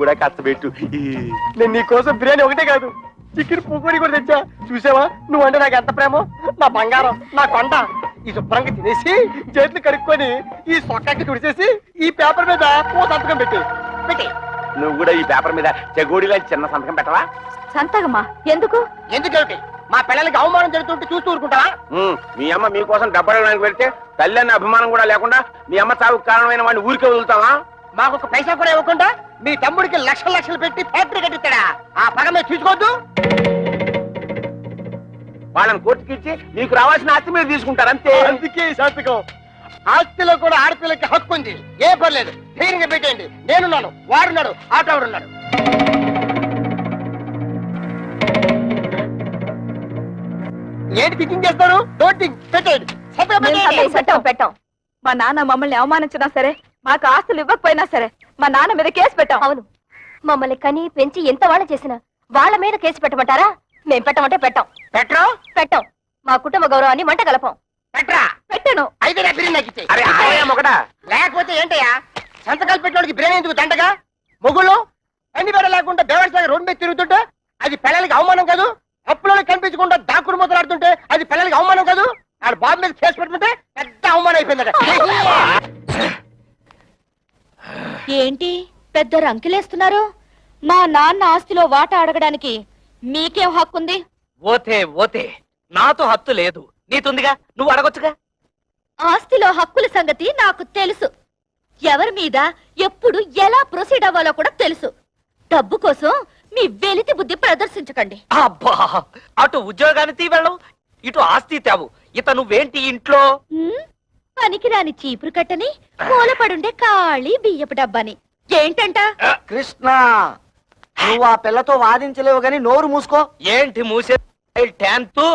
కూడా కాస్త పెట్టు. నేను నీ కోసం బిర్యానీ ఒకటే కాదు చికెన్ పూకోడి కూడా తెచ్చా. చూసావా నువ్వంటే నాకు ఎంత ప్రేమో. నా బంగారం, నా కొండ. ఈ శుభ్రంగా తినేసి చేతులు కడుక్కొని ఈ సొక్కకి తుడిచేసి ఈ పేపర్ మీద ఓ సంతకం పెట్టి నువ్వు కూడా ఈ పేపర్ మీద చెగోడిలా చిన్న సంతకం పెట్టవా? సంతకమా? ఎందుకు? ఎందుకేమిటి? మా పిల్లలకి అవమానం జరుగుతుంటే చూస్తూ ఊరుకుంటావా? మీ అమ్మ మీకోసం డబ్బడానికి వెళ్తే తల్లి అన్న అభిమానం కూడా లేకుండా మీ అమ్మ చావుకు కారణమైన వాడిని ఊరికే వదులుతావా? మాకు ఒక పైసా కూడా ఇవ్వకుండా మీ తమ్ముడికి లక్షలు లక్షలు పెట్టి ఫ్యాక్టరీ కట్టిస్తాడా? ఆ పగ మీద తీసుకోవద్దు. వాళ్ళని కోర్టుకి ఇచ్చి మీకు రావాల్సిన ఆస్తి మీరు తీసుకుంటారు అంతే. అందుకే సంతకం. ఆస్తిలో కూడా ఆడపిల్లకి హక్కు ఉంది. ఏ పర్లేదు, ధైర్యంగా పెట్టేయండి. నేనున్నాను, వాడున్నాడు, ఆటోడున్నాడు. ఏంటి థింకింగ్ చేస్తారు? డోంట్ థింక్, పెట్టేయండి. పెట్టాం. మా నాన్న మమ్మల్ని అవమానించినా సరే, మాకు ఆస్తులు ఇవ్వకపోయినా సరే మా నాన్న మీద కేసు పెట్టాం. అవును, మమ్మల్ని కని పెంచి ఎంత వాళ్ళ చేసినా వాళ్ళ మీద కేసు పెట్టమంటారా? మేం పెట్టమంటే పెట్టాం. పెట్టాం. మా కుటుంబ గౌరవాన్ని మంట కలపం. పెట్టను. అయితే లేకపోతే ఏంటయ్యా సంతకాలు పెట్టడానికి బ్రెయిన్ ఎందుకు దండగా? మొగుళ్ళు అన్ని వేళ లేకుండా బేవర్స్ రోడ్డు మీద తిరుగుతుంటే అది పిల్లలకి అవమానం కాదు? అప్పులో కనిపించకుండా దాక్కుడు మొదలాడుతుంటే అది పిల్లలకి అవమానం కాదు? ఆడ బాబు మీద కేసు పెట్టుకుంటే పెద్ద అవమానం అయిపోయిందట. ఏంటి పెద్ద రంకిలేస్తున్నారు? మా నాన్న ఆస్తిలో వాటా అడగడానికి మీకేం హక్కుంది? ఓతే నాతో హక్కు లేదు, నీతుందిగా, నువ్వు అడగొచ్చుగా. ఆస్తిలో హక్కుల సంగతి నాకు తెలుసు. ఎవరి మీద ఎప్పుడు ఎలా ప్రొసీడ్ అవ్వాలో కూడా తెలుసు. డబ్బు కోసం మీ వెలితి బుద్ధి ప్రదర్శించకండి. అబ్బా, అటు ఉద్యోగానికి వెళ్ళవు, ఇటు ఆస్తి తేవు. ఇత నువ్వేంటి ఇంట్లో పనికిరాని చీపురు కట్టని, మూలపడుండే ఖాళీ బియ్యపు డబ్బాని. ఏంటంట? కృష్ణ, నువ్వు ఆ పిల్లతో వాదించలేవు గాని నోరు మూసుకో. ఏంటి మూసే?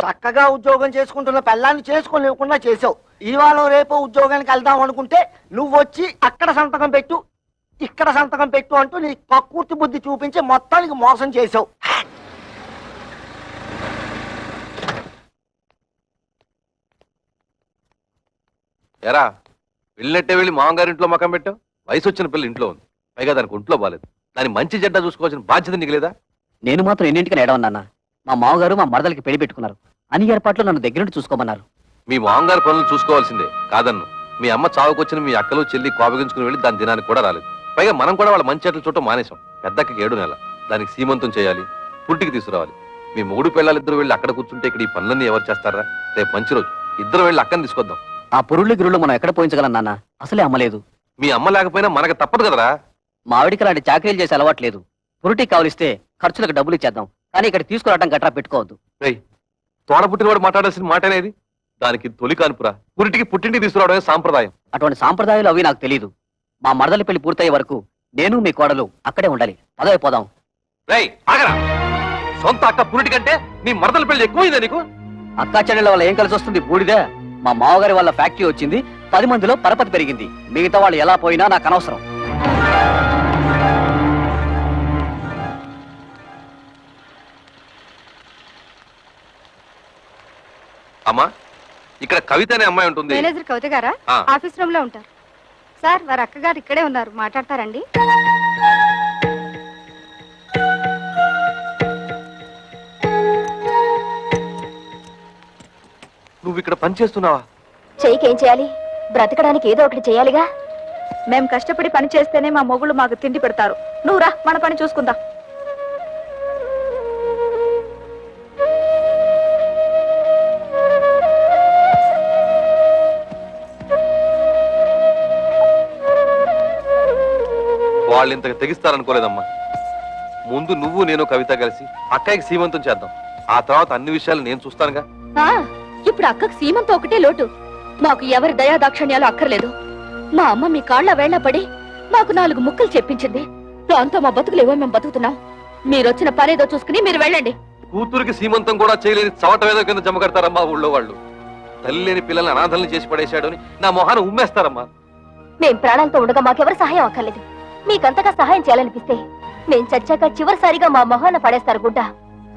చక్కగా ఉద్యోగం చేసుకుంటున్న పిల్లాన్ని చేసుకోలేకుండా చేసావు. ఇవాళ రేపు ఉద్యోగానికి వెళ్దాం అనుకుంటే నువ్వు వచ్చి అక్కడ సంతకం పెట్టు, ఇక్కడ సంతకం పెట్టు అంటూ నీ కక్కుర్తి బుద్ధి చూపించి మొత్తానికి మోసం చేసావు. ఎరా వెళ్ళినట్టే వెళ్ళి మామగారింట్లో మకం పెట్టావు. వయసు వచ్చిన పిల్ల ఇంట్లో ఉంది, పైగా దానికి ఒంట్లో బాలేదు. దాని మంచి చెడ్డ చూసుకోవాల్సిన బాధ్యత నీకు లేదా? నేను మాత్రం ఎన్నింటికి ఏడవన్నా. మా మామగారు మా మరదలకి పెళ్లి పెట్టుకున్నారు. అన్ని ఏర్పాట్లు నన్ను దగ్గర నుండి చూసుకోమన్నారు. మీ మామగారు పనులు చూసుకోవాల్సిందే కాదన్ను. మీ అమ్మ చావుకొచ్చిన మీ అక్కలు చెల్లి కోపగించుకుని వెళ్ళి దాని దినానికి కూడా రాలేదు. పైగా మనం కూడా వాళ్ళ మంచి చెట్లు చూడటం మానేశాం. పెద్దకి 7 నెలలు, దానికి సీమంతం చేయాలి, పుట్టికి తీసుకురావాలి. మీ మూడు పిల్లలిద్దరు వెళ్ళి అక్కడ కూర్చుంటే ఇక్కడ ఈ పనులన్నీ ఎవరు చేస్తారా? రేపు మంచి రోజు, ఇద్దరు వెళ్ళి అక్కని తీసుకొద్దాం. ఆ పురుళ్ళు గిరుళ్ళు మనం ఎక్కడ పోయించగలం నాన్న? అసలే అమ్మలేదు. మీ అమ్మ లేకపోయినా మనకు తప్పదు కదరా. మా ఆవిడికి అలాంటి చాకరీలు చేసి అలవాట్లేదు. పురుటికి కావలిస్తే ఖర్చులకు డబ్బులు ఇచ్చేద్దాం, కానీ ఇక్కడ తీసుకురావడం గట్రా పెట్టుకోవద్దు. తోడ పుట్టినవాడు మాట్లాడాల్సిన మాటనేది. దానికి తొలి కానుపురా, పురిటికి పుట్టింటికి తీసుకురావడమే సాంప్రదాయం. అటువంటి సాంప్రదాయాలు అవి నాకు తెలీదు. మా మరదలి పెళ్లి పూర్తయ్యే వరకు నేను మీ కోడలు అక్కడే ఉండాలి. పదవైపోదాం. ఆగరా, సొంత అక్క పురిటి కంటే నీ మరదల పెళ్లి ఎక్కువైందా నీకు? అక్కా చెల్లెల వల్ల ఏం కలిసి వస్తుంది? బూడిదే. మా మామగారి వాళ్ళ ఫ్యాక్టరీ వచ్చింది, 10 మందిలో పరపతి పెరిగింది. మిగతా వాళ్ళు ఎలా పోయినా నాకు అనవసరం. అమ్మా, ఇక్కడ కవిత అనే అమ్మాయి ఉంటుంది. మేనేజర్ కవిత గారా? ఆఫీస్ రూమ్ లో ఉంటారు సార్. వారి అక్కగారు ఇక్కడే ఉన్నారు, మాట్లాడతారండి. నువ్వు ఇక్కడ పని చేస్తున్నావా? చెయ్యికేం చేయాలి? బ్రతకడానికి ఏదో ఒకటి చేయాలిగా. మేం కష్టపడి పని చేస్తేనే మా మొగుళ్ళు మాకు తిండి పెడతారు. నువ్వు రా, మన పని చూసుకుందాం. వాళ్ళు ఇంతకు తెగిస్తారనుకోలేదమ్మా. ముందు నువ్వు నేను కవిత కలిసి అక్కయ్యకి సీమంతం చేద్దాం. ఆ తర్వాత అన్ని విషయాలు నేను చూస్తానుగా. ఇప్పుడు అక్కకు సీమంతం ఒకటే లోటు. మాకు ఎవరి దయా దాక్షణ్యాలు అక్కర్లేదు. మా అమ్మ మీ కాళ్ళ వేళ్ల పడి మాకు 4 ముక్కలు చెప్పించింది. దాంతో మా బతుకులేవో మేము బతుకుతున్నాం. మీరొచ్చిన పనేదో చూసుకుని మీరు వెళ్ళండి. కూతురికి సీమంతం కూడా చేయలేని చవటవేదో కింద జమ కడతారమ్మా ఊళ్ళో వాళ్ళు. తల్లి లేని పిల్లల్ని అనాథల్ని చేసి పడేశాడు అని నా మొహాన్ని ఉమ్మేస్తారమ్మా. మేం ప్రాణాలతో ఉండగా మాకెవరు సహాయం అక్కర్లేదు. మీకంతగా సహాయం చేయాలనిపిస్తే మేం చచ్చాక చివరిసారిగా మా మొహాన పడేస్తారు గుడ్డ.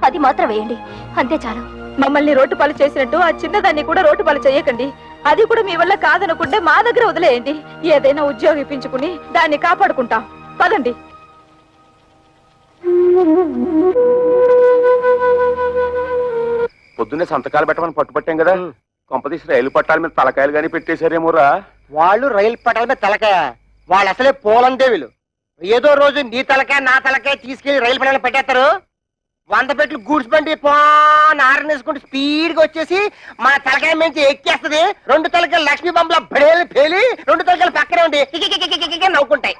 అది మాత్రం వేయండి, అంతే చాలు. మమ్మల్ని రోడ్డు పాలు చేసినట్టు ఆ చిన్నదాన్ని కూడా రోడ్డు పాలు చేయకండి. అది కూడా మీ వల్ల కాదనుకుంటే మా దగ్గర వదిలేయండి. ఏదైనా ఉద్యోగం ఇప్పించుకుని దాన్ని కాపాడుకుంటాం. పదండి. పొద్దున్నే సంతకాలు పెట్టమని పట్టుపట్టాం కదా కొంపతీసి రైలు పట్టాల మీద తలకాయలు గానీ పెట్టేశారేమోరా. వాళ్ళు రైలు పట్టాల మీద తలకాయ, వాళ్ళు అసలే పోలందేవులు. ఏదో రోజు నీ తలకాయ నా తలకాయ తీసుకెళ్లి రైలు పట్టాల పెట్టేస్తారు. 100 పెట్లు గూడ్స్ బండి ఆరనేసుకుంటూ స్పీడ్ గా వచ్చేసి మన తలకాయ నుంచి ఎక్కేస్తది. 2 తలకాయలు లక్ష్మీ బంబుల బడేలు పేలి 2 తలకాయలు పక్కనే ఉండి కికికికికికికి నవ్వుకుంటాయి.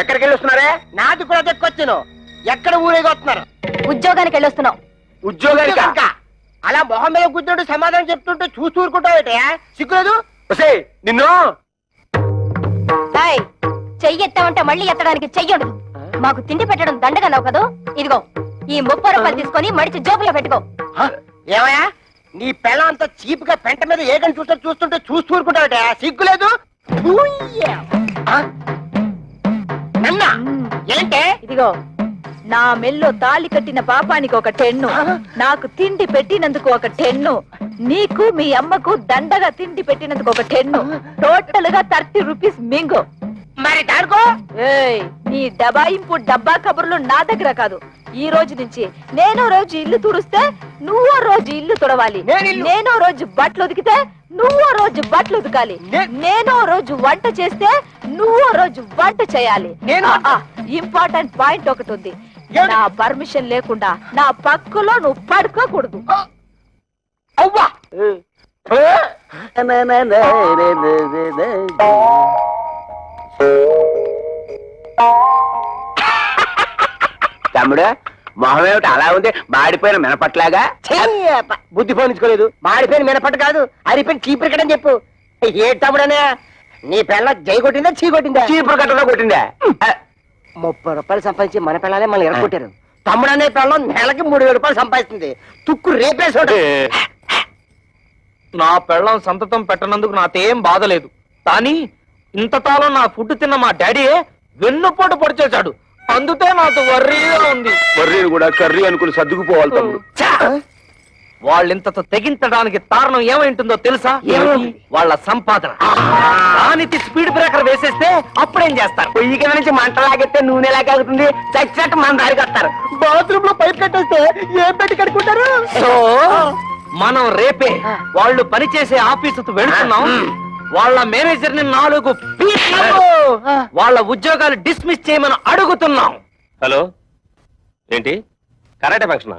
ఎక్కడికి వెళ్ళి వస్తున్నారే? నాది కూడా దక్కొచ్చాను. ఎక్కడ ఊరేగి వస్తున్నారు? ఉద్యోగానికి వెళ్ళొస్తున్నాం. ఉద్యోగానికి అలా మొహం మీద కూర్చుంటూ సమాధానం చెప్తుంటే చూస్తూ ఊరుకుంటావు. సిగ్గులేదు? నిన్ను ఏయ్, చెయ్యి ఎత్తామంటే మళ్ళీ ఎత్తడానికి చెయ్యడు. మాకు తిండి పెట్టడం దండగన్నావు కదా, ఇదిగో ఈ 30 రూపాయలు తీసుకొని మడిచి జోబులో పెట్టుకో. ఏమయ్యా నీ పెళ్ళం అంత చీప్ గా పెంట మీద ఏగని చూస్తుంటే చూస్తూ ఊరుకుంటావుట. సిగ్గులేదు? నన్నా ఏంటే? ఇదిగో నా మెల్లో తాళి కట్టిన పాపానికి ఒక 10, నాకు తిండి పెట్టినందుకు ఒక 10, నీకు మీ అమ్మకు దండగా తిండి పెట్టినందుకు ఒక 10, టోటల్ గా 30 రూపీస్ మింగు. మరి దానికో? ఏయ్, నీ డబాయింపు డబ్బా కబుర్లు నా దగ్గర కాదు. ఈ రోజు నుంచి నేనో రోజు ఇల్లు తుడిస్తే నువ్వో రోజు ఇల్లు తుడవాలి. నేనో రోజు బట్టలు ఉతికితే నువ్వో రోజు బట్టలు ఉతకాలి. నేనో రోజు వంట చేస్తే నువ్వో రోజు వంట చేయాలి. ఇంపార్టెంట్ పాయింట్ ఒకటి ఉంది, నా పర్మిషన్ లేకుండా నా పక్కలో నువ్వు పడుకోకూడదు. అవ్వా తమ్ముడు మొహం ఏమిటి అలా ఉంది? మాడిపోయిన మినపట్లాగా. బుద్ధి పోనించుకోలేదు. మాడిపోయిన మినపట్టు కాదు, అరిపోయిన చీపురు కట్టని చెప్పు. ఏ తమ్ముడనే నీ పెళ్ళ జై కొట్టిందా చీ కొట్టిందా? చీపురు కట్టలో కొట్టిందా? 30 రూపాయలు సంపాదించి మన పిల్లలే మళ్ళీ ఎరగొట్టారు. తమ్ముడనే పిల్లం నెలకి 3000 రూపాయలు సంపాదిస్తుంది. తుక్కు రేపేసాడు. నా పెళ్ళం సంతతం పెట్టనందుకు నాకేం బాధ లేదు, కానీ ఇంతకాలం నా ఫుడ్ తిన్న మా డాడీయే వెన్నుపోటు పొడిచేశాడు. అందుకే నాకు వర్రీగా ఉంది. మర్రీని కూడా కర్రీ అనుకుని సర్దుకుపోవాలి తమ్ముడు. వాళ్ళింతతో తెగించడానికి కారణం ఏమైంటుందో తెలుసా? వాళ్ళ సంపాదన. దానికి స్పీడ్ బ్రేకర్ వేసేస్తే అప్పుడేం చేస్తారు? పొయ్యి కింద నుంచి మంట లాగెత్తే నూనె లాగాగుతుంది. చచ్చినట్టు మన దారికి వస్తారు. బాత్రూమ్ లో పైప్ కట్టేస్తే ఏం పెట్టి కడుక్కుంటారు? సో మనం రేపే వాళ్ళు పనిచేసే ఆఫీసుకు వెళ్తున్నాం. వాళ్ళ మేనేజర్ ని 4 పీట్లు వాళ్ళ ఉద్యోగాలు డిస్మిస్ చేయమని అడుగుతున్నాం. హలో, ఏంటి కరాటే ఫంక్షనా?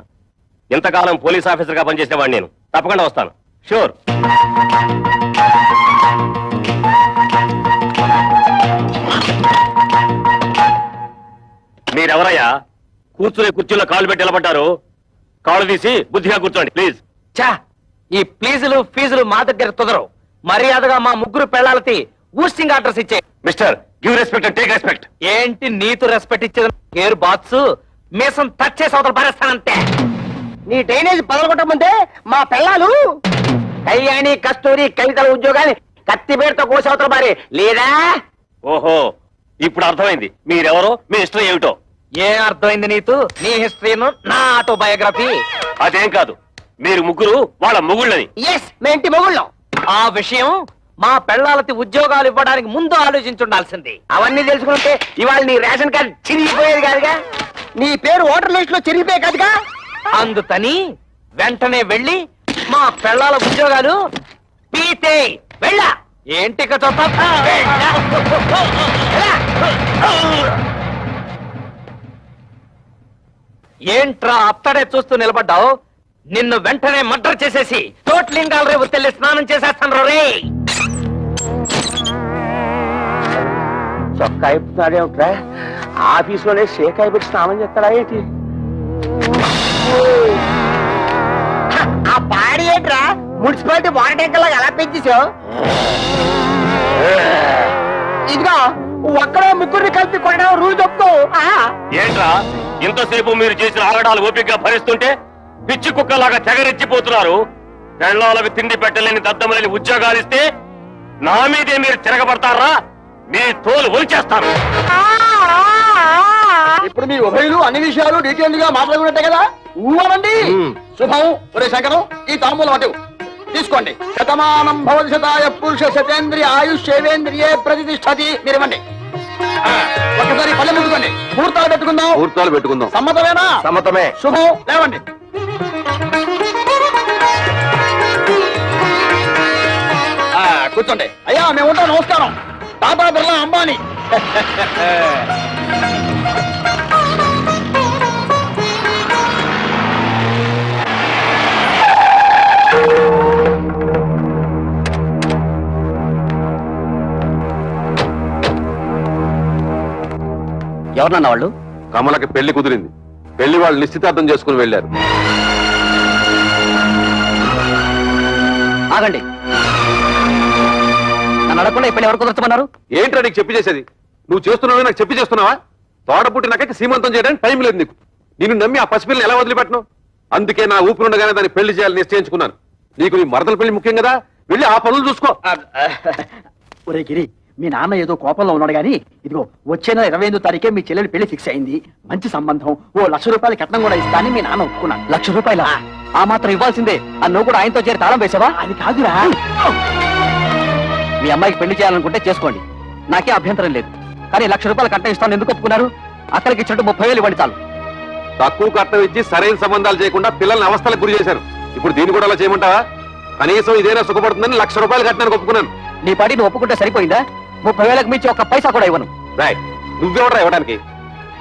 ఇంతకాలం పోలీస్ ఆఫీసర్ గా పనిచేసేవాడిని నేను. తప్పకుండా వస్తాను, షూర్. మీరెవరయ్యా? కూర్చునే కుర్చీలో కాళ్ళు పెట్టి నిలబడ్డారు. కాళ్ళు తీసి బుద్ధిగా కూర్చోండి ప్లీజ్. చా, ఈ ప్లీజులు ఫీజులు మా దగ్గర కుదరవు. మర్యాదగా మా ముగ్గురు పెళ్ళాలకి ఊస్టింగ్ ఆర్డర్స్ ఇచ్చే. Mister, give respect and take respect. ఏంటి నీతు రెస్పెక్ట్ ఇచ్చేది? ఏరు బాత్స్ మీసం టచ్ చేసి అవతల పారేస్తానంతే. నీ డ్రైనేజ్ పదలగొట్టమంటే మా పిల్లలు కళ్యాణి కస్తూరి కవితల ఉద్యోగాన్ని కత్తిపేటతో కోసవతల మారి లేదా? ఓహో, ఇప్పుడు అర్థమైంది మీరెవరో, మీ హిస్టరీ ఏమిటో. ఏం అర్థమైంది నీతు? నీ హిస్టరీను నా ఆటోబయోగ్రఫీ. అదేం కాదు, మీరు ముగ్గురు వాళ్ళ మొగుళ్ళని. ఎస్, మే ఇంటి మొగుళ్ళం. ఆ విషయం మా పెళ్ళాలకి ఉద్యోగాలు ఇవ్వడానికి ముందు ఆలోచించుండాల్సింది. అవన్నీ తెలుసుకుంటే ఇవాళ నీ రేషన్ కార్డు చిరిగిపోయేది కాదుగా, నీ పేరు ఓటర్ లిస్ట్ లో చిరిగిపోయే కాదుగా. అందుకని వెంటనే వెళ్ళి మా పెళ్ళాల ఉద్యోగాలు పీతే వెళ్ళా. ఏంటి ఏంట్రా అత్తడే చూస్తూ నిలబడ్డావు? నిన్ను వెంటనే మర్డర్ చేసేసి తోట్లింగాల రేపు తెల్లి స్నానం చేసేస్తాను రే. చొక్కా ఇప్పుతాడేమిట్రా? ఆఫీసులోనే షేకాయ పెట్టి స్నానం చేస్తాడా ఏంటి? ఆ పాడి ఏంట్రా మున్సిపాలిటీ వాటర్ ట్యాంకర్ లాగా ఎలా పెంచేసావు? ఇదిగో ఒక్కడే ముగ్గురిని కలిపి కొనడం రూల్ చెప్తూ. ఏంట్రా ఇంతసేపు మీరు చేసిన ఆగడాలు ఓపికగా భరిస్తుంటే పిచ్చి కుక్కలాగా తెగరెచ్చిపోతున్నారు. పెళ్ళాలకు తిండి పెట్టలేని దద్దమలేని ఉద్యోగాలు ఇస్తే నా మీదే మీరు తిరగబడతారా? మీ తోలు ఒలిచేస్తాను. ఇప్పుడు మీ ఉభయులు అన్ని విషయాలు డీటెయిల్ గా మాట్లాడుకున్నట్టే కదా? ఊరండి. శుభం. ఒరే శంకరం, ఈ తాంబూలం అటు. తీసుకోండి. శతమానం భవశతాయ పురుష శతేంద్రియ ఆయుష్ శైవేంద్రియే ప్రతిష్టతి. మీరు ఇవ్వండి. ఒకసారి పల్లె ముట్టుకోండి. ముహూర్తాలు పెట్టుకుందాం. ముహూర్తాలు పెట్టుకుందాం. సమ్మతమేనా? సమ్మతమే. శుభం. లేవండి. కూర్చోండి. అయ్యా మేము ఉంటాం. నమస్కారం. టాటా బిర్లా అంబానీ. ఎవరన్నా వాళ్ళు? కమలకి పెళ్లి కుదిరింది. పెళ్లి వాళ్ళు నిశ్చితార్థం చేసుకుని వెళ్ళారు. ఆగండి. నన్ను అడగకుండా ఈ పెళ్లి ఎవరు కుదరచమన్నారు? ఏంట్రా నీకు చెప్పి చేసేది? నువ్వు చేస్తున్నావు నాకు చెప్పి చేస్తున్నావా? తోడ పుట్టినాకైతే సీమంతం చేయడానికి టైం లేదు నీకు. నిన్ను నమ్మి ఆ పసిపిల్లని ఎలా వదిలిపెట్టను? అందుకే నా ఊపిరుండగానే దాన్ని పెళ్లి చేయాలని నిశ్చయించుకున్నాను. నీకు నీ మరదల పెళ్లి ముఖ్యం కదా, వెళ్ళి ఆ పనులు చూసుకో. ఒరే గిరి, మీ నాన్న ఏదో కోపంలో ఉన్నాడు గానీ, ఇదిగో వచ్చే నెల 28వ తారీఖే మీ చెల్లెలు పెళ్లి ఫిక్స్ అయింది. మంచి సంబంధం. ఓ ₹1,00,000 కట్నం కూడా ఇస్తానని మీ నాన్న ఒప్పుకున్నాడు. ₹1,00,000? ఆ మాత్రం ఇవ్వాల్సిందే. నువ్వు కూడా ఆయనతో చేరి తాళం వేసావా? అది కాదురా. మీ అమ్మాయికి పెళ్లి చేయాలనుకుంటే చేసుకోండి, నాకే అభ్యంతరం లేదు. కానీ ₹1,00,000 కట్నం ఇస్తాను ఎందుకు ఒప్పుకున్నారు? అక్కడికి ఇచ్చినట్టు 30,000 ఇవ్వండి చాలు. తక్కువ కట్నం ఇచ్చి సరైన సంబంధాలు చేయకుండా పిల్లల్ని అవస్థలకు గురి చేశారు. ఇప్పుడు దీన్ని కూడా అలా చేయమంటావా? కనీసం ఇదేనా సుఖపడుతుందని ₹1,00,000 కట్టానికి ఒప్పుకున్నాను. నీ పాటి నువ్వు ఒప్పుకుంటే సరిపోయిందా? 30,000కి మించి ఒక్క పైసా కూడా ఇవ్వను. రాయ్, నువ్వెవడరా ఇవ్వడానికి?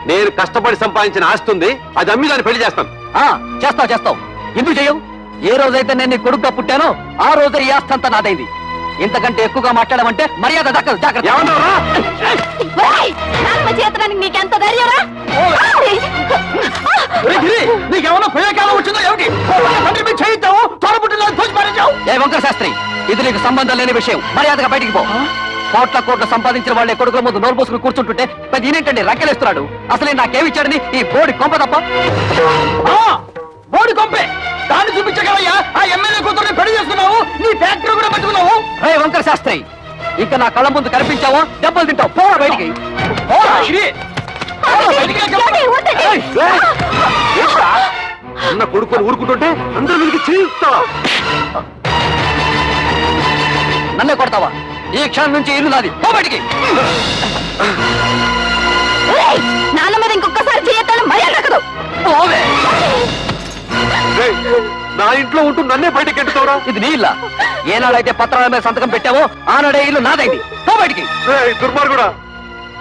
నేను కష్టపడి సంపాదించిన ఆస్తి ఉంది, అది అమ్మి దాన్ని పెళ్లి చేస్తాను. చేస్తావు. ఎందుకు చేయవు? ఏ రోజైతే నేను నీ కొడుకుగా పుట్టానో ఆ రోజే ఈ ఆస్తి అంతా నాదైంది. ఇంతకంటే ఎక్కువగా మాట్లాడమంటే మర్యాద దక్కదు. జాగ్రత్త. ఏమన్నావురా? చేతడానికి నీకెంత ధైర్యరా? నీకేమన్నా ప్రయోగాలు వచ్చిందో ఏమిటి? చేయిద్దావు, తోడబుట్టిన ఏ వంకర శాస్త్రి, ఇది నీకు సంబంధం లేని విషయం. మర్యాదగా బయటికి పో. కోట్ల సంపాదించిన వాళ్ళే కొడుకుల ముందు నోరు పోసుకుని కూర్చుంటుంటే పెద్ద ఈయనేంటండి రక్కలేస్తున్నాడు. అసలే నాకేమిచ్చాడని ఈ బోడి కొంప తప్ప. బోడి కొంపే దాన్ని చూపించగలయ్యా. ఆ ఎమ్మెల్యే కూతుర్ని పెళ్లి చేసుకున్నావు, నీ ఫ్యాక్టరీ కూడా పట్టుకున్నావు. రే వంకర శాస్త్రి, ఇంకా నా కళ్ళ ముందు కనిపించావో దెబ్బలు తింటావు. పోరా బయటికి. అన్న కొడుకుని ఊరుకుంటుంటే అందరూ వీరికి చేయిస్తావా? నన్నే కొడతావా? ఈ క్షణం నుంచి ఇల్లు నాది. పో బయటికి. నాన్న మీద ఇంకొకసారి చేయొద్దని మర్యాద దక్కదు. రేయ్, నా ఇంట్లో ఉంటూ నన్నే బయటకి ఎట్టుతావురా? ఇది నీ ఇల్లా? ఏనాడైతే పత్రాల మీద సంతకం పెట్టావో ఆనాడే ఇల్లు నాదైంది. పో బయటికి. దుర్మార్గుడా,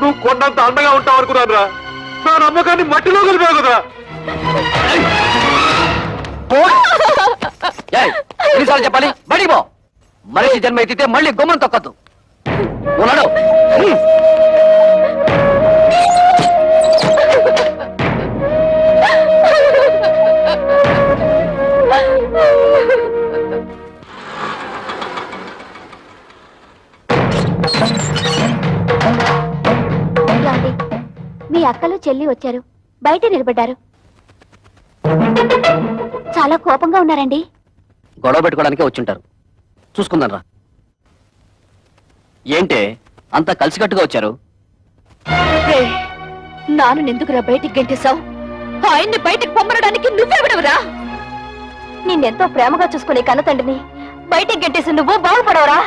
నువ్వు కొండంత అండగా ఉంటావు అనుకున్నాను రా. నా నమ్మకాన్ని మట్టిలో కలిపావు కదా. ఎన్నిసార్లు చెప్పాలి? బడి పో. మనిషి జన్మ ఎత్తితే మళ్ళీ గుమ్మం తొక్కద్దు. ఉన్నాడు. మీ అక్కలు చెల్లి వచ్చారు, బయట నిలబడ్డారు. చాలా కోపంగా ఉన్నారండి. గొడవ పెట్టుకోవడానికే వచ్చుంటారు. చూసుకుందాం రా. ఏంటే అంతా కలిసికట్టుగా వచ్చారు? నాను ఎందుకురా బయటికి గంటేశావు? ఆయన్ని బయటికి పొమ్మనడానికి నువ్వెవడవురా? నిన్నెంతో ప్రేమగా చూసుకునే కన్న తండ్రిని బయటికి గంటేసి నువ్వు బాగుపడవరా?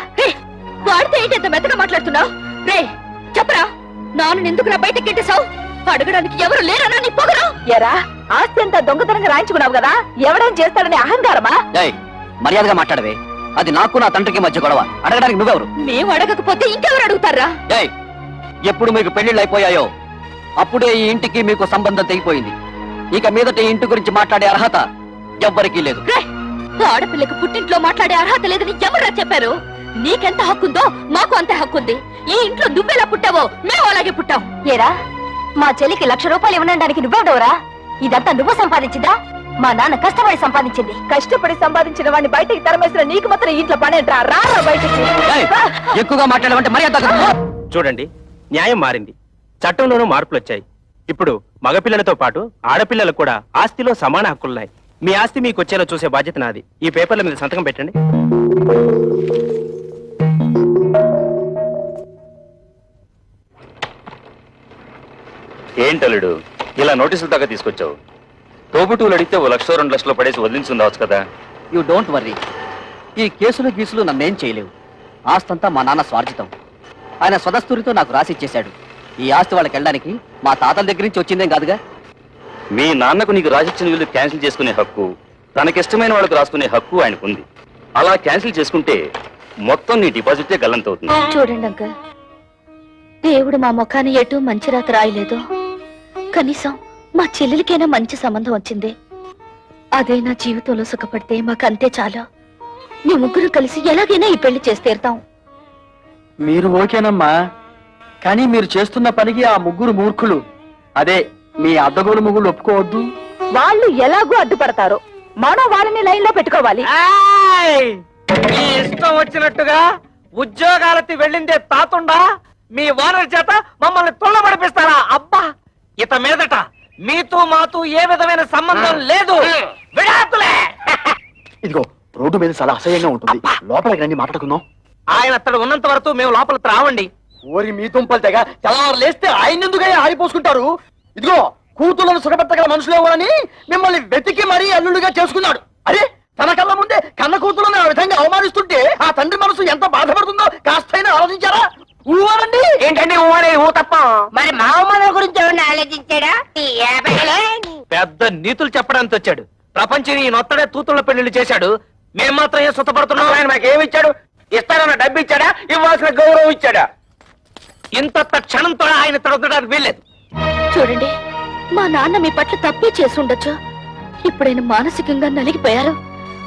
వాడితే ఏంటి ఎంత మెత్తగా మాట్లాడుతున్నావు? రే చెప్పరా, నాను ఎందుకురా బయటికి గంటేశావు? అడగడానికి ఎవరు లేరనా నీ పొగరు? ఎరా, ఆస్తి అంతా దొంగతనంగా రాయించుకున్నావు కదా, ఎవడేం చేస్తాడని అహంకారమా? మర్యాదగా మాట్లాడవే. అది నాకు నా తండ్రికి మధ్య గొడవ. అడగడానికి నువ్వెవరు? మేము అడగకపోతే ఇంకెవరు అడుగుతారా? ఎప్పుడు మీకు పెళ్లిళ్ళు అయిపోయాయో అప్పుడే ఈ ఇంటికి మీకు సంబంధం తెగిపోయింది. ఇక మీదట ఈ ఇంటి గురించి మాట్లాడే అర్హత ఎవ్వరికీ లేదు. ఆడపిల్లకు పుట్టింట్లో మాట్లాడే అర్హత లేదని ఎవరా చెప్పారు? నీకెంత హక్కుందో మాకు అంతే హక్కుంది. ఈ ఇంట్లో నువ్వెలా పుట్టావో మేము అలాగే పుట్టాం. ఏరా, మా చెల్లికి ₹1,00,000 ఇవ్వడానికి నువ్వెవడవరా? ఇదంతా నువ్వు సంపాదించిందా? మా నాన్న కష్టపడి సంపాదించింది. కష్టపడి సంపాదించిన వాడిని బయటికి తరమేసిన నీకు మాత్రం ఇంట్లో పనేంట్రా? రారా బయటికి. ఎక్కువగా మాట్లాడమంటే మర్యాద. చూడండి, న్యాయం మారింది, చట్టంలోనూ మార్పులు వచ్చాయి. ఇప్పుడు మగపిల్లలతో పాటు ఆడపిల్లలకు కూడా ఆస్తిలో సమాన హక్కులున్నాయి. మీ ఆస్తి మీకు వచ్చేలా చూసే బాధ్యత నాది. ఈ పేపర్ల మీద సంతకం పెట్టండి. ఏంటలుడు ఇలా నోటీసులు దాకా తీసుకొచ్చావు? తోబుటూలు అడిగితే 1,00,000 2 లక్షలు పడేసి వదిలించుండవచ్చు కదా. You don't worry. ఈ కేసులు గీసులు నన్నేం చేయలేవు. ఆస్తంతా మా నాన్న స్వార్జితం. ఆయన స్వదస్తూరితో నాకు రాసిచ్చేశాడు. ఈ ఆస్తి వాళ్ళకి వెళ్ళడానికి మా తాతల దగ్గర నుంచి వచ్చిందేం కాదుగా. మీ నాన్నకు నీకు రాసిచ్చిన వీళ్ళు క్యాన్సిల్ చేసుకునే హక్కు, తనకిష్టమైన వాళ్ళకు రాసుకునే హక్కు ఆయనకుంది. అలా క్యాన్సిల్ చేసుకుంటే మొత్తం నీ డిపాజిటే గల్లంతవుతుంది. చూడండి అంకల్, దేవుడు మా ముఖాన్ని ఎటు మంచి రాత రాయలేదు. కనీసం మా చెల్లెలికైనా మంచి సంబంధం వచ్చింది. అదే నా జీవితంలో సుఖపడితే మాకంతే చాలు. మీ ముగ్గురు కలిసి ఎలాగైనా ఈ పెళ్లి చేసి తీరుతాం. మీరు ఓకేనమ్మా, కానీ మీరు చేస్తున్న పనికి ఆ ముగ్గురు మూర్ఖులు, అదే మీ అద్దగోలు ముగ్గురు ఒప్పుకోవద్దు. వాళ్ళు ఎలాగో అడ్డుపడతారు, మనం వాళ్ళని లైన్ లో పెట్టుకోవాలి. మీ ఇష్టం వచ్చినట్టుగా ఉద్యోగాలకి వెళ్ళిందే తాతుండా మీ ఓనర్ చేత మమ్మల్ని తొల్లబడిపిస్తారా? అబ్బా, ఇత మీదట మీతో మాతో ఏ విధమైన సంబంధం లేదు. విడాకులే. ఇదిగో రోడ్డు మీద చాలా అసహ్యంగా ఉంటుంది, లోపలికి రండి మాట్లాడుకుందాం. ఆయన అక్కడ ఉన్నంత వరకు మేము లోపలికి రావండి. ఓరి మీ తుంపలు తెగ తెల్లవారు లేస్తే ఆయన ఎందుకు ఆడిపోసుకుంటారు? ఇదిగో కూతుళ్ళను సుఖపెట్టగల మనుషులు ఎవరని మిమ్మల్ని వెతికి మరీ అల్లుడుగా చేసుకున్నాడు. అరే, తన కళ్ళ ముందే కన్న కూతులను ఆ విధంగా అవమానిస్తుంటే ఆ తండ్రి మనసు ఎంత బాధపడుతుందో కాస్తైనా ఆలోచించారా? ఊవనండి. ఏంటండి ఊ తప్ప మరి మా అమ్మ గురించి ఎవరిని ఆలోచించాడా? పెద్ద నీతులు చెప్పడానికి వచ్చాడు. ప్రపంచం ఈ నొత్తడే తూతుల పెళ్లిళ్ళు చేశాడు. మేము మాత్రం ఏం సుతపడుతున్నాం? ఆయన మాకేమిచ్చాడు? ఇస్తానన్న డబ్బు ఇచ్చాడా? ఇవ్వాల్సిన గౌరవం ఇచ్చాడా? ఇంత క్షణంతో ఆయన తొడగడానికి వీల్లేదు. చూడండి, మా నాన్న మీ పట్ల తప్పే చేసి ఉండొచ్చు. ఇప్పుడైనా మానసికంగా నలిగిపోయారు.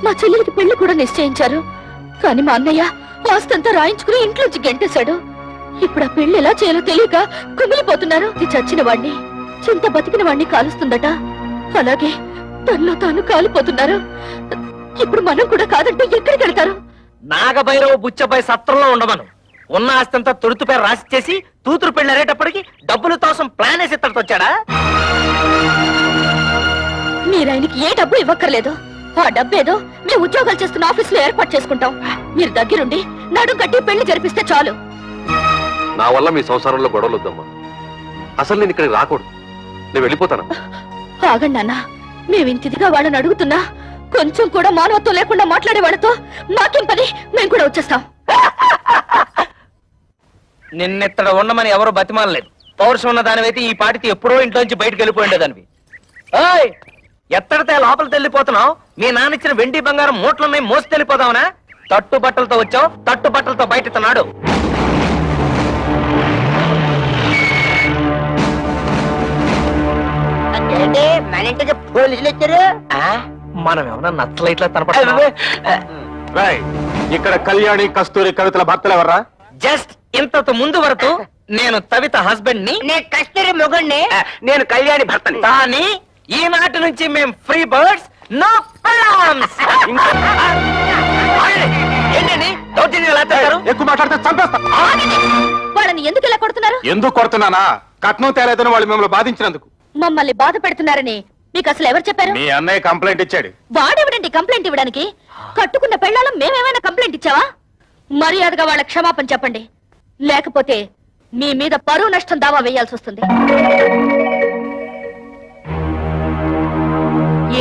మా చెల్లెలికి పెళ్లి కూడా నిశ్చయించారు. కానీ మా అన్నయ్య ఆస్తంతా రాయించుకుని ఇంట్లోంచి గెంటేశాడు. ఇప్పుడు ఆ పెళ్లి ఎలా చేయాలో తెలియక కుమిలిపోతున్నారు. ఇది చచ్చిన వాణ్ణి, చింత బతికిన వాణ్ణి కాలుస్తుందట. అలాగే తనలో తాను కాలిపోతున్నారు. ఇప్పుడు మనం కూడా కాదంటే ఎక్కడికి వెళ్తారు? నాగభైరవ బుచ్చబాయ్ సత్రంలో ఉండమను. ఉన్న ఆస్తంతా తొడుతు పేరు రాసిచ్చేసి తూతురు పెళ్లి అరేటప్పటికి డబ్బుల కోసం ప్లాన్ వేసి ఇక్కడికి వచ్చాడా? మీరు ఆయనకి ఏ డబ్బు ఇవ్వక్కర్లేదు. ఆ డబ్బేదో మేము ఉద్యోగాలు చేస్తున్న ఆఫీస్ లో ఏర్పాటు చేసుకుంటాం. మీరు దగ్గరుండి నడుం కట్టి పెళ్లి జరిపిస్తే చాలు. నా వల్ల మీ సంసారంలో గొడవలు వద్దమ్మా. అసలు నేను ఇక్కడికి రాకూడదు. నేను వెళ్ళిపోతాను. ఆగండి నాన్న, మేమింతిదిగా వాళ్ళని అడుగుతున్నా కొంచెం కూడా మానవత్వం లేకుండా మాట్లాడే వాళ్ళతో మాకేం పని? మేము కూడా వచ్చేస్తాం. నిన్నెత్తడ ఉండమని ఎవరు బతిమాలలేదు. పౌరుషం ఉన్న దానివైతే ఈ పాటికి ఎప్పుడో ఇంట్లోంచి బయటకు వెళ్ళిపోయిండేదానివి. ఓయ్, ఎత్తడితే లోపలికి వెళ్ళిపోతున్నావు? మీ నాన్న ఇచ్చిన వెండి బంగారం మూట్లున్నాయి, మోసి వెళ్ళిపోదావునా? తట్టు బట్టలతో వచ్చావు, తట్టు బట్టలతో బయట ఇస్తున్నాడు. మన ఇంటికి పోలీసులు వచ్చారు. మనం ఏమన్నా నచ్చలైట్లా తనపడ ఇక్కడ కళ్యాణి కస్తూరి కవితల భర్తలు ఎవర్రా? జస్ట్ ఇంతకు ముందు వరకు నేను తవిత హస్బెండ్ ని, నేను కస్తూరి మొగుణ్ణి. నేను కళ్యాణి భర్తని. కానీ ఈనాటి నుంచి మేము ఫ్రీ బర్డ్స్, నో అలార్మ్స్. ఏంటండి దౌర్జన్యం ఎలా చేస్తారు? ఎక్కువ మాట్లాడితే చంపేస్తా. వాళ్ళని ఎందుకు ఇలా కొడుతున్నారు? ఎందుకు కొడుతున్నానా? కట్నం తేలేదని వాళ్ళు మిమ్మల్ని బాధించినందుకు. మమ్మల్ని బాధ పెడుతున్నారని మీకు అసలు ఎవరు చెప్పారు? మీ అన్నయ్య కంప్లైంట్ ఇచ్చాడు. వాడెవడండి కంప్లైంట్ ఇవ్వడానికి? కట్టుకున్న పెళ్ళాలం మేమేమైనా కంప్లైంట్ ఇచ్చావా? మర్యాదగా వాళ్ళ క్షమాపణ చెప్పండి, లేకపోతే మీ మీద పరువు నష్టం దావా వేయాల్సి వస్తుంది.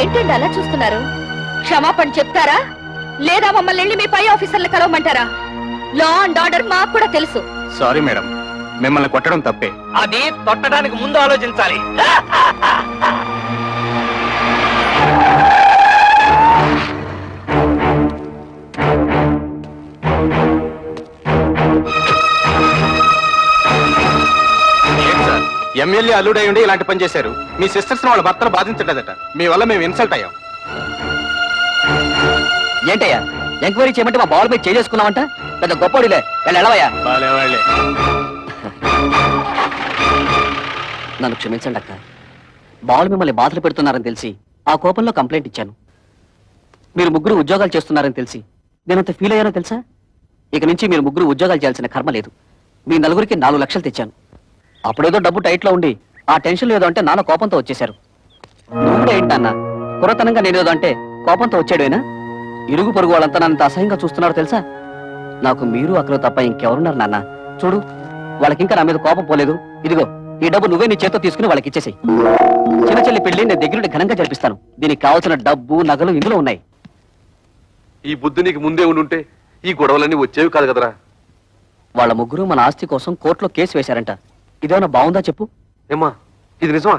ఏంటండి అలా చూస్తున్నారు? క్షమాపణ చెప్తారా లేదా మమ్మల్ని వెళ్ళి మీ పై ఆఫీసర్లు కలవమంటారా? లా అండ్ ఆర్డర్ మాకు కూడా తెలుసు. సారీ మేడం, మిమ్మల్ని కొట్టడం తప్పే. అది తొట్టడానికి ముందు ఆలోచించాలి. ఎమ్మెల్యే అల్లుడై ఉండి ఇలాంటి పని చేశారు. మీ సిస్టర్స్ వాళ్ళ భర్తలు బాధించలేదట. మీ వల్ల మేము ఇన్సల్ట్ అయ్యాం. ఏంటయ్యా ఎంక్వైరీ చేయమంటే మా బాల్ మీద చేసుకున్నావంట? పెద్ద గొప్పడిలే, వెళ్ళవయ్యా. నన్ను క్షమించండి అక్క. బాల్ మిమ్మల్ని బాధలు పెడుతున్నారని తెలిసి ఆ కోపంలో కంప్లైంట్ ఇచ్చాను. మీరు ముగ్గురు ఉద్యోగాలు చేస్తున్నారని తెలిసి నేనంత ఫీల్ అయ్యానో తెలుసా? ఇక నుంచి మీరు ముగ్గురు ఉద్యోగాలు చేయాల్సిన కర్మ లేదు. మీ నలుగురికి 4 లక్షలు తెచ్చాను. అప్పుడేదో డబ్బు టైట్ లో ఉండి ఆ టెన్షన్ లేదో అంటే నాన్న కోపంతో వచ్చేశారు. నువ్వు కూడా ఏంటన్నా కురతనంగా నేనేదో అంటే కోపంతో వచ్చాడేనా? ఇరుగు పొరుగు వాళ్ళంతా నన్ను అసహ్యంగా చూస్తున్నారో తెలుసా? నాకు మీరు అక్కడ తప్ప ఇంకెవరున్నారు నాన్న? చూడు, వాళ్ళకింకా నా మీద కోపం పోలేదు. ఇదిగో ఈ డబ్బు నువ్వే నీ చేత్తో తీసుకుని వాళ్ళకి ఇచ్చేసేయ్. చిన్న చెల్లి పెళ్లి నేను దగ్గరుండి ఘనంగా జరిపిస్తాను. దీనికి కావాల్సిన డబ్బు నగలు ఇందులో ఉన్నాయి. ఈ బుద్ధి నీకు ముందే ఉండుంటే ఈ గొడవలన్నీ వచ్చేవి కాదు కదరా. వాళ్ళ ముగ్గురు మన ఆస్తి కోసం కోర్టులో కేసు వేశారంట. ఇదేమన్నా బాగుందా చెప్పు? ఏమ్మా ఇది నిజమా?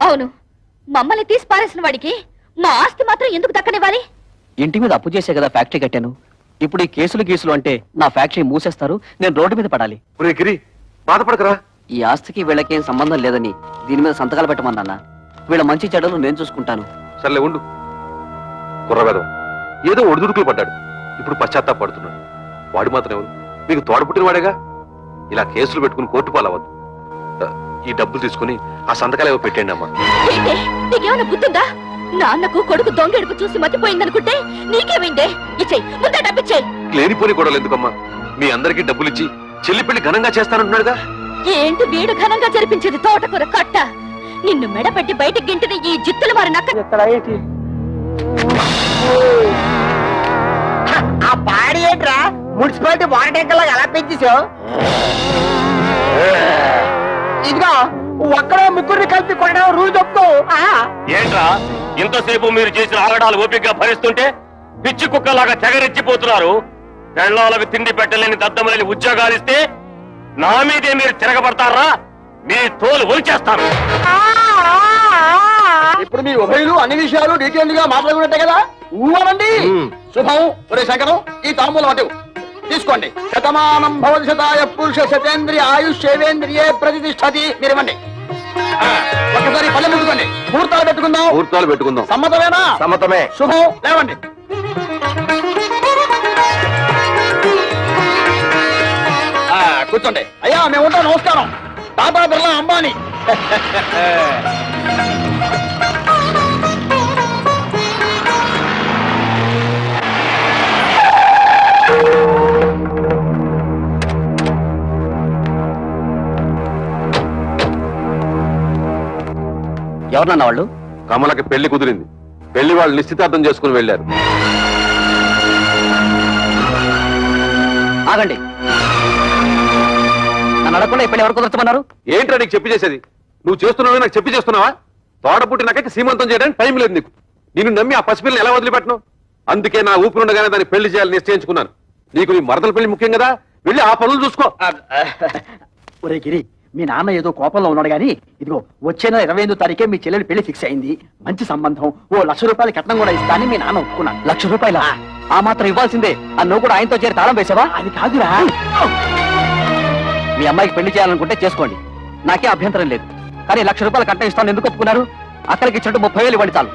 అవును, మమ్మల్ని తీసి పారేసిన వాడికి మా ఆస్తి మాత్రం ఎందుకు దక్కనివ్వాలి? ఇంటి మీద అప్పు చేసే కదా ఫ్యాక్టరీ కట్టాను. ఇప్పుడు ఈ కేసులు గీసులు అంటే నా ఫ్యాక్టరీ మూసేస్తారు, నేను రోడ్డు మీద పడాలి. ఒరే గిరి, బాధపడకరా. ఈ ఆస్తికి వీళ్ళకేం సంబంధం లేదని దీని మీద సంతకాలు పెట్టమన్నా. వీళ్ళ మంచి చెడ్డలు నేను చూసుకుంటాను. సర్లే ఉండు. కుర్రవేదం ఏదో ఒడిదుడుకులు పడ్డాడు, ఇప్పుడు పశ్చాత్తాపడుతున్నాడు. వాడు మాత్రం ఎవరు? మీకు తోడపుట్టిన వాడేగా. ఇలా కేసులు పెట్టుకుని కోర్టు పాలవద్దు. ఈ డబ్బులు తీసుకుని ఆ సంతకాలు ఏవో పెట్టండి అమ్మా. ఏంటే, నీకేమైనా బుద్ధుందా? నాన్నకు కొడుకు దొంగెడుపు చూసి మతిపోయిందనుకుంటే నీకేమైందే? ఇచ్చేయి, ముందే డబ్బిచ్చేయి. లేనిపోని గొడవలు ఎందుకమ్మా? మీ అందరికీ డబ్బులిచ్చి చెల్లి పెళ్లి ఘనంగా చేస్తానంటున్నాడుగా. ఏంటి వీడు ఘనంగా జరిపించేది? తోటకూర కట్ట. నిన్ను మెడపెట్టి బయటికి గింటిన ఈ జిత్తులు మారి నక్క. ఇక్కడ ఏంటి ఆ పాడి ఏంట్రా? మున్సిపాలిటీ వాటర్ ట్యాంకర్ లాగా ఎలా పెంచేసావు? ఇదిగో ఒక్కడో ముగ్గురిని కలిపి కొనడం రూల్ చెప్తూ. ఏంట్రా ఇంతసేపు మీరు చేసిన ఆగడాలు ఓపికగా భరిస్తుంటే పిచ్చి కుక్కలాగా తెగరెచ్చిపోతున్నారు. పెళ్ళాలకు తిండి పెట్టలేని దద్దమలేని ఉద్యోగాలు ఇస్తే నా మీదే మీరు తిరగబడతారా? మీ తోలు ఒలిచేస్తాను. ఇప్పుడు మీ ఉభయులు అన్ని విషయాలు డీటెయిల్ గా మాట్లాడుకున్నట్టే కదా. ఊవనండి. శుభం. ఒరే శంకరం, ఈ తాంబూలం అటు తీసుకోండి. శతమానం భవతి శతాయ పురుష శతేంద్రియ ఆయుష్యేంద్రియే ప్రతిష్టతి. మీరు ఇవ్వండి. ఒక్కసారి పల్లె ముట్టుకోండి. ముహూర్తాలు పెట్టుకుందాం. ముహూర్తాలు పెట్టుకుందాం. సమ్మతమేనా? సమ్మతమే. శుభం. లేవండి. కూర్చోండి. అయ్యా మేము ఉంటాం. నమస్కారం. టాటా బిర్లా అంబానీ. ఎవరన్నా వాళ్ళు? కమలకి పెళ్లి కుదిరింది. పెళ్లి వాళ్ళు నిశ్చితార్థం చేసుకుని వెళ్ళారు. ఆగండి. నన్ను అడగకుండా ఇప్పుడు ఎవరు కుదరచమన్నారు? ఏంట్రా నీకు చెప్పి చేసేది? నువ్వు చేస్తున్నావు నాకు చెప్పి చేస్తున్నావా? తోడ పుట్టినాకైతే సీమంతం చేయడానికి టైం లేదు నీకు. నిన్ను నమ్మి ఆ పసిపిల్లని ఎలా వదిలిపెట్టను? అందుకే నా ఊపిరుండగానే దాన్ని పెళ్లి చేయాలని నిశ్చయించుకున్నాను. నీకు నీ మరదల పెళ్లి ముఖ్యం కదా, వెళ్ళి ఆ పనులు చూసుకో. ఒరే గిరి, మీ నాన్న ఏదో కోపంలో ఉన్నాడు గాని ఇదిగో వచ్చే నెల 28వ తారీఖే మీ చెల్లెలి పెళ్లి ఫిక్స్ అయింది. మంచి సంబంధం. ఓ ₹1,00,000 కట్నం కూడా ఇస్తానని మీ నాన్న ఒప్పుకున్నాను. ₹1,00,000? ఆ మాత్రం ఇవ్వాల్సిందే. నువ్వు కూడా ఆయనతో చేరి తాళం వేసావా? అది కాదురా. మీ అమ్మాయికి పెళ్లి చేయాలనుకుంటే చేసుకోండి, నాకే అభ్యంతరం లేదు. కానీ ₹1,00,000 కట్నం ఇస్తాను ఎందుకు ఒప్పుకున్నారు? అక్కడికి ఇచ్చినట్టు 30,000 ఇవ్వండి చాలు.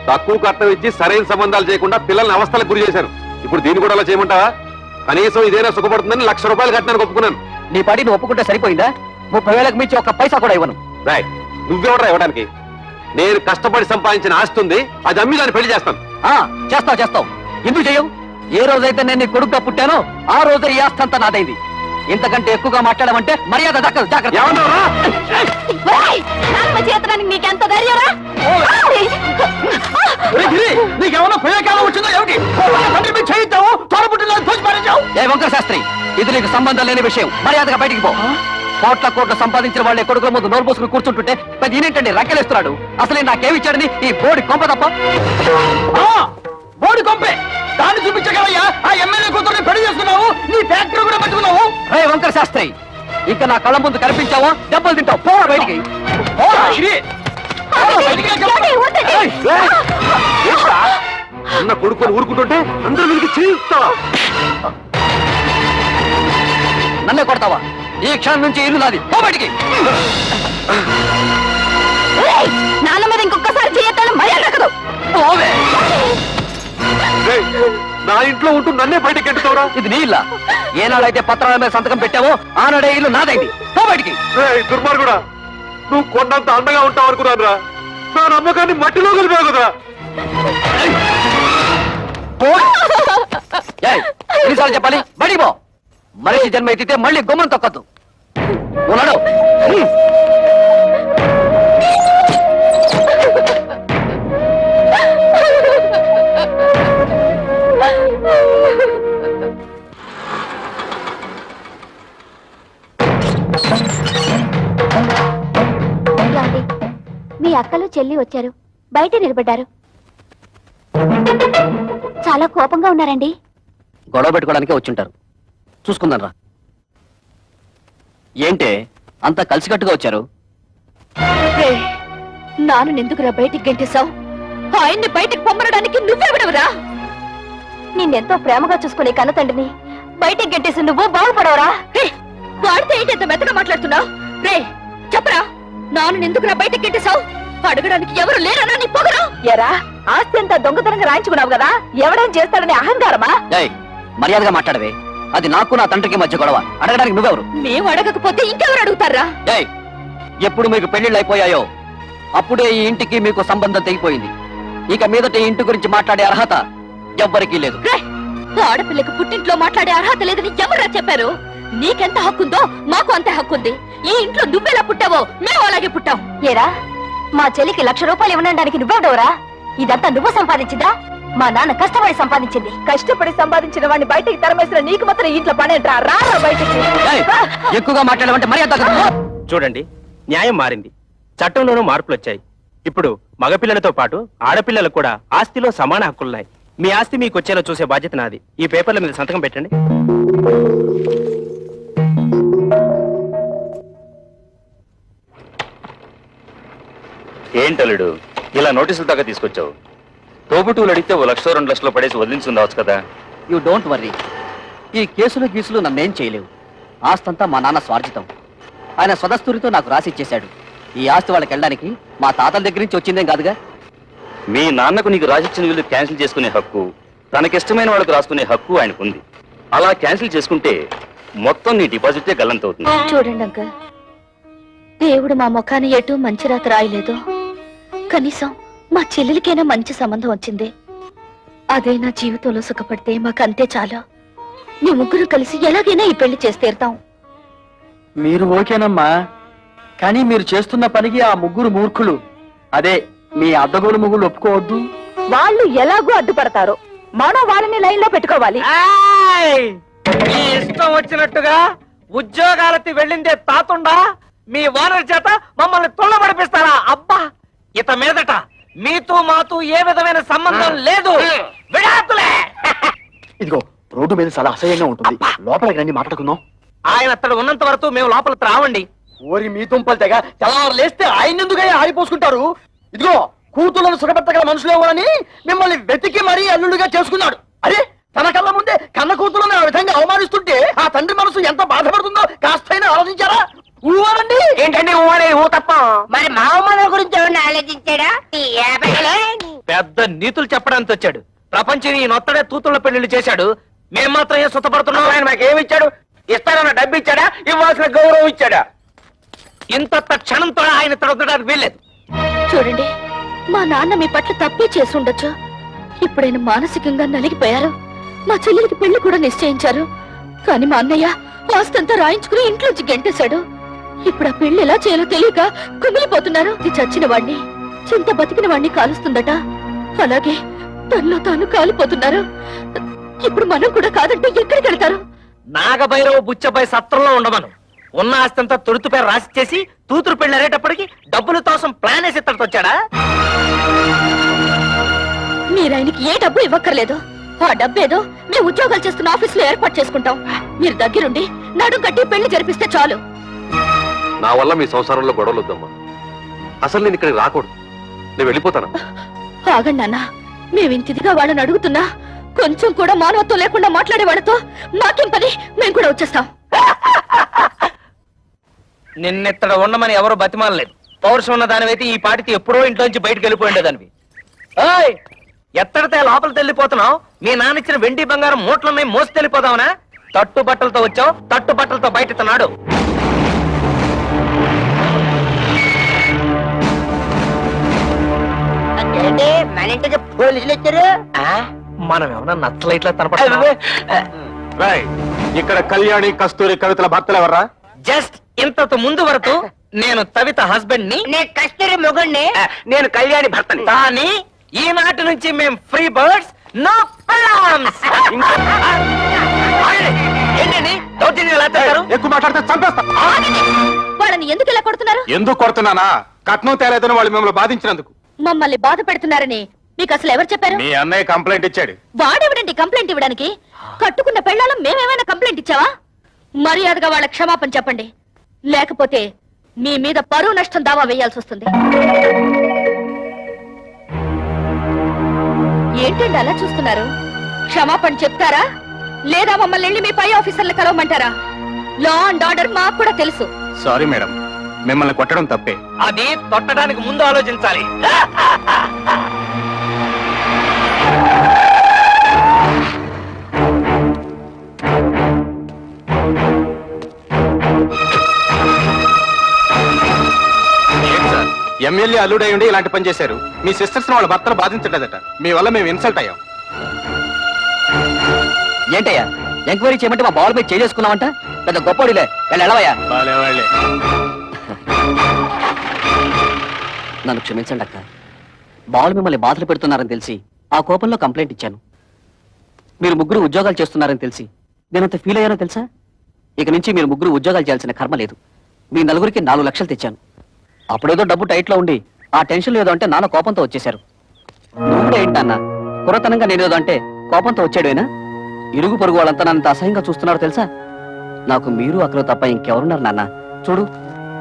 తక్కువ కట్నం ఇచ్చి సరైన సంబంధాలు చేయకుండా పిల్లల్ని అవస్థలకు గురి చేశాను. ఇప్పుడు దీన్ని కూడా అలా చేయమంటావా? కనీసం ఇదేనా సుఖపడుతుందని ₹1,00,000 కట్టానికి ఒప్పుకున్నాను. నీ పాటి నువ్వు ఒప్పుకుంటే సరిపోయిందా? 30,000కి మించి ఒక్క పైసా కూడా ఇవ్వను. రాయ్, నువ్వెవడరా ఇవ్వడానికి? నేను కష్టపడి సంపాదించిన ఆస్తి ఉంది, అది అమ్మి దాన్ని పెళ్లి చేస్తాను. చేస్తావు. ఎందుకు చేయవు? ఏ రోజైతే నేను నీ కొడుకుగా పుట్టానో ఆ రోజే ఈ ఆస్తి అంతా నాదైంది. ఇంతకంటే ఎక్కువగా మాట్లాడమంటే మర్యాద దక్కదు. జాగ్రత్త. చేతడానికి నీకెంత ధైర్యరా? నీకేమన్నా ప్రయోగాలు వచ్చిందో ఏమిటి? చేయిద్దాము. తోడబుట్టిన తోసి పారేసావు. ఏ వంకర శాస్త్రి, ఇది నీకు సంబంధం లేని విషయం. మర్యాదగా బయటికి పో. కోట్ల సంపాదించిన వాళ్ళే కొడుకుల ముందు నోరు పోసుకుని కూర్చుంటుంటే పెద్ద ఈయనేంటండి రక్కెలేస్తున్నాడు? అసలే నాకేమిచ్చాడని ఈ బోడి కొంప తప్ప. బోడి కొంపే. దాన్ని చూపించగలయ్యా. ఆ ఎమ్మెల్యే కూతుర్ని పెళ్లి చేసుకున్నావు. నీ ఫ్యాక్టరీ కూడా పెట్టుకున్నావు. రే వంకర శాస్త్రి, ఇంకా నా కళ్ళ ముందు కనిపించావో దెబ్బలు తింటావు. పోరా బయటికి. అన్న కొడుకుని ఊరుకుంటుంటే అందరూ వీరికి చేయిస్తావా? నన్నే కొడతావా? ఈ క్షణం నుంచి ఇల్లు నాది. పో బయటికి. నాన్న మీద ఇంకొకసారి చేయొద్దని మర్యాద దక్కదు. రేయ్, నా ఇంట్లో ఉంటూ నన్నే బయటకి ఎట్టుతావురా? ఇది నీ ఇల్లా? ఏనాడైతే పత్రాల మీద సంతకం పెట్టావో ఆనాడే ఇల్లు నాదైంది. పో బయటికి. దుర్మార్గుడా, నువ్వు కొండంత అండగా ఉంటావు అనుకున్నాను రా. నా నమ్మకాన్ని మట్టిలో కలిపావు కదా. ఎన్నిసార్లు చెప్పాలి? బయటికి పో. మనిషి జన్మ ఎత్తితే మళ్ళీ గుమ్మం తొక్కద్దు. ఉన్నాడు. మీ అక్కలు చెల్లి వచ్చారు, బయట నిలబడ్డారు. చాలా కోపంగా ఉన్నారండి. గొడవ పెట్టుకోవడానికే వచ్చుంటారు. చూసుకుందాం రా. ఏంటే అంత కలిసికట్టుగా వచ్చారు? నాను ఎందుకురా బయటికి గెంటేశావు? ఆయన్ని బయటికి పొమ్మనడానికి నువ్వెవడవురా? నిన్నెంతో ప్రేమగా చూసుకునే కన్న తండ్రిని బయటికి గెంటేసి నువ్వు బాగుపడవరా? వాడితే ఏంటి ఎంత మెత్తగా మాట్లాడుతున్నావు? రే చెప్పరా, నాను ఎందుకురా బయటికి గెంటేశావు? అడగడానికి ఎవరు లేరనా నీ పొగరు? ఎరా ఆస్తి అంతా దొంగతనంగా రాయించుకున్నావు కదా, ఎవడేం చేస్తాడని అహంకారమా? ఏయ్, మర్యాదగా మాట్లాడవే. అది నాకు నా తండ్రికి మధ్య గొడవ. అడగడానికి నువ్వెవరు? మేము అడగకపోతే ఇంకెవరు అడుగుతారా? ఏయ్, ఎప్పుడు మీకు పెళ్లిళ్ళు అయిపోయాయో అప్పుడే ఈ ఇంటికి మీకు సంబంధం తెగిపోయింది. ఇక మీదట ఈ ఇంటి గురించి మాట్లాడే అర్హత ఎవ్వరికీ లేదు. ఆడపిల్లకు పుట్టింట్లో మాట్లాడే అర్హత లేదని ఎవరా చెప్పారు? నీకెంత హక్కుందో మాకు అంతే హక్కుంది. ఈ ఇంట్లో నువ్వెలా పుట్టావో మేము అలాగే పుట్టాం. ఏరా, మా చెల్లికి 1,00,000 రూపాయలు ఇవ్వడానికి నువ్వెవడవరా? ఇదంతా నువ్వు సంపాదించిందా? మా నాన్న కష్టపడి సంపాదించింది. కష్టపడి సంపాదించిన వాడిని బయటికి తరమేసిన నీకు మాత్రం ఇంట్లో పనేంట్రా? రా బయటికి. ఏయ్, ఎక్కువగా మాట్లాడమంటే మర్యాద తగ్గదు. చూడండి, న్యాయం మారింది, చట్టంలోనూ మార్పులు వచ్చాయి. ఇప్పుడు మగపిల్లలతో పాటు ఆడపిల్లలకు కూడా ఆస్తిలో సమాన హక్కులున్నాయి. మీ ఆస్తి మీకు వచ్చేలా చూసే బాధ్యత నాది. ఈ పేపర్ల మీద సంతకం పెట్టండి. ఏంటలుడు ఇలా నోటీసులు దాకా తీసుకొచ్చావు? తోబుటూలు అడిగితే 1,00,000 2 లక్షలు పడేసి వదిలించుండవచ్చు కదా. You don't worry. ఈ కేసులు గీసులు నన్నేం చేయలేవు. ఆస్తంతా మా నాన్న స్వార్జితం. ఆయన స్వదస్తూరితో నాకు రాసిచ్చేశాడు. ఈ ఆస్తి వాళ్ళకి వెళ్ళడానికి మా తాతల దగ్గర నుంచి వచ్చిందేం కాదుగా. మీ నాన్నకు నీకు రాసిచ్చిన వీళ్ళు క్యాన్సిల్ చేసుకునే హక్కు, తనకిష్టమైన వాళ్ళకు రాసుకునే హక్కు ఆయనకుంది. అలా క్యాన్సిల్ చేసుకుంటే మొత్తం నీ డిపాజిటే గల్లంతవుతుంది. చూడండి అంకల్, దేవుడు మా ముఖాన్ని ఎటు మంచి రాత రాయలేదు. కనీసం మా చెల్లెలికైనా మంచి సంబంధం వచ్చింది. అదే నా జీవితంలో సుఖపడితే మాకు అంతే చాలు. మీ ముగ్గురు కలిసి ఎలాగైనా ఈ పెళ్లి చేసి తీరుతాం. మీరు ఓకేనమ్మా, కానీ మీరు చేస్తున్న పనికి ఆ ముగ్గురు మూర్ఖులు, అదే మీ అద్దగోలు ముగ్గురు ఒప్పుకోవద్దు. వాళ్ళు ఎలాగో అడ్డుపడతారు, మనం వాళ్ళని లైన్ లో పెట్టుకోవాలి. మీ ఇష్టం వచ్చినట్టుగా ఉద్యోగాలకి వెళ్ళిందే తాతుండా మీ ఓనర్ చేత మమ్మల్ని తుళ్ళబడిపిస్తారా? అబ్బా, ఇత మీదట మీతో మాతో ఏ విధమైన సంబంధం లేదు. విడాకులే. ఇదిగో రోడ్డు మీద చాలా అసహ్యంగా ఉంటుంది, లోపలికి రండి మాట్లాడుకుందాం. ఆయన అతడు ఉన్నంత వరకు మేము లోపలికి రావండి. ఓరి మీ తుంపలు తెగ తెల్లవారు లేస్తే ఆయన ఎందుకు ఆడిపోసుకుంటారు? ఇదిగో కూతుళ్ళను సుఖపెట్టగల మనుషులు ఎవరని మిమ్మల్ని వెతికి మరీ అల్లుడిగా చేసుకున్నాడు. అరే, తన కళ్ళ ముందే కన్న కూతుళ్ళని ఆ విధంగా అవమానిస్తుంటే ఆ తండ్రి మనసు ఎంత బాధపడుతుందో కాస్తైనా ఆలోచించారా? ఊవాలండి. ఏంటండి ఊవనేది? ఊ తప్ప మరి మామూలు గురించి ఏమన్నా ఆలోచించాడా? పెద్ద నీతులు చెప్పడానికి వచ్చాడు. ప్రపంచం ఈ నొత్తడే తూతుళ్ళ పెళ్లిళ్ళు చేశాడు. మేము మాత్రం ఏం సుతపడుతున్నాం? ఆయన మాకేమిచ్చాడు? ఇస్తానన్న డబ్బు ఇచ్చాడా? ఇవ్వాల్సిన గౌరవం ఇచ్చాడా? ఇంత క్షణంతో ఆయన తొడగడానికి వీల్లేదు. చూడండి, మా నాన్న మీ పట్ల తప్పే చేసి ఉండొచ్చు. ఇప్పుడైనా మానసికంగా నలిగిపోయారు. మా చెల్లెలికి పెళ్లి కూడా నిశ్చయించారు. కానీ మా అన్నయ్య ఆస్తంతా రాయించుకుని ఇంట్లోంచి గెంటేశాడు. ఇప్పుడు ఆ పెళ్లి ఎలా చేయాలో తెలియక కుమిలిపోతున్నారు. ఇది చచ్చిన వాణ్ణి, చింత బతికిన వాణ్ణి కాలుస్తుందట. అలాగే తనలో తాను కాలిపోతున్నారు. ఇప్పుడు మనం కూడా కాదంటే ఎక్కడికి వెళ్తారు? నాగభైరవ బుచ్చపై సత్రంలో ఉండమను. ఉన్న ఆస్తంతా తొడుతుపై రాసి చేసి తూతురు పెళ్లి అరేటప్పటికి డబ్బుల కోసం ప్లాన్ వేసి ఇత్తడికి వచ్చాడా? మీరు ఆయనకి ఏ డబ్బు ఇవ్వక్కర్లేదు. ఆ డబ్బేదో మేము ఉద్యోగాలు చేస్తున్న ఆఫీస్ లో ఏర్పాటు చేసుకుంటాం. మీరు దగ్గరుండి నడుం కట్టి పెళ్లి జరిపిస్తే చాలు. నా వల్ల మీ సంసారంలో గొడవలు వద్దమ్మా. అసలు నేను ఇక్కడికి రాకూడదు. నేను వెళ్ళిపోతాను. ఆగండి నాన్న, మేమింతిదిగా వాళ్ళని అడుగుతున్నా కొంచెం కూడా మానవత్వం లేకుండా మాట్లాడే వాళ్ళతో మాకేం పని? మేము కూడా వచ్చేస్తాం. నిన్నెత్తడ ఉండమని ఎవరు బతిమాలలేదు. పౌరుషం ఉన్న దానివైతే ఈ పాటికి ఎప్పుడో ఇంట్లోంచి బయటకు వెళ్ళిపోయిండేదానివి. ఏయ్, ఎత్తడితే లోపలికి వెళ్ళిపోతున్నావు? మీ నాన్నిచ్చిన వెండి బంగారం మూట్లున్నాయి, మోసి వెళ్ళిపోదావునా? తట్టు బట్టలతో వచ్చావు, తట్టు బట్టలతో బయట నాడు. మన ఇంటికి పోలీసులు వచ్చారు. మనం ఏమన్నా నచ్చలైట్లా తనపడుతున్నావా? ఇక్కడ కళ్యాణి కస్తూరి కవితల భర్తలు ఎవర్రా? జస్ట్ ఇంతకు ముందు వరకు నేను తవిత హస్బెండ్ ని, నేను కస్తూరి మొగుణ్ణి. నేను కళ్యాణి భర్తని. కానీ ఈనాటి నుంచి మేము ఫ్రీ బర్డ్స్, నో ప్రాబ్లమ్స్. ఏంటండి దౌర్జన్యం ఎలా చేస్తారు? ఎక్కువ మాట్లాడితే చంపేస్తా. వాళ్ళని ఎందుకు ఇలా కొడుతున్నారు? ఎందుకు కొడుతున్నానా? కట్నం తేలేదని వాళ్ళు మిమ్మల్ని బాధించినందుకు. మమ్మల్ని బాధ పెడుతున్నారని మీకు అసలు ఎవరు చెప్పారు? మీ అన్నయ్య కంప్లైంట్ ఇచ్చాడు. వాడెవడండి కంప్లైంట్ ఇవ్వడానికి? కట్టుకున్న పెళ్ళాలం మేమేమైనా కంప్లైంట్ ఇచ్చావా? మర్యాదగా వాళ్ళ క్షమాపణ చెప్పండి, లేకపోతే మీ మీద పరువు నష్టం దావా వేయాల్సి వస్తుంది. ఏంటండి అలా చూస్తున్నారు? క్షమాపణ చెప్తారా లేదా మమ్మల్ని వెళ్ళి మీ పై ఆఫీసర్లు కలవమంటారా? లా అండ్ ఆర్డర్ మాకు కూడా తెలుసు. సారీ మేడం, మిమ్మల్ని కొట్టడం తప్పే. అది తొట్టడానికి ముందు ఆలోచించాలి. ఎమ్మెల్యే అల్లుడై ఉండి ఇలాంటి పని చేశారు. మీ సిస్టర్స్ వాళ్ళ భర్తలు బాధించలేదట, మీ వల్ల మేము ఇన్సల్ట్ అయ్యాం. ఏంటయ్యా ఎంక్వైరీ చేయమంటే మా బాల్ మీద చేసుకున్నామంట? పెద్ద గొప్పడిలే, వెళ్ళవయ్యా. వాళ్ళే నన్ను క్షమించండి అక్క. బాల్ మిమ్మల్ని బాధలు పెడుతున్నారని తెలిసి ఆ కోపంలో కంప్లైంట్ ఇచ్చాను. మీరు ముగ్గురు ఉద్యోగాలు చేస్తున్నారని తెలిసి నేనంత ఫీల్ అయ్యానో తెలుసా? ఇక నుంచి మీరు ముగ్గురు ఉద్యోగాలు చేయాల్సిన కర్మ లేదు. మీ నలుగురికి 4 లక్షలు తెచ్చాను. అప్పుడేదో డబ్బు టైట్ లో ఉండి ఆ టెన్షన్ ఏదో అంటే నాన్న కోపంతో వచ్చేశారు. నువ్వు కూడా ఏంటన్నా కురతనంగా నేనేదో అంటే కోపంతో వచ్చాడేనా? ఇరుగు పొరుగు వాళ్ళంతా నన్ను అసహ్యంగా చూస్తున్నారు తెలుసా? నాకు మీరు అక్కడ తప్ప ఇంకెవరున్నారు నాన్న? చూడు,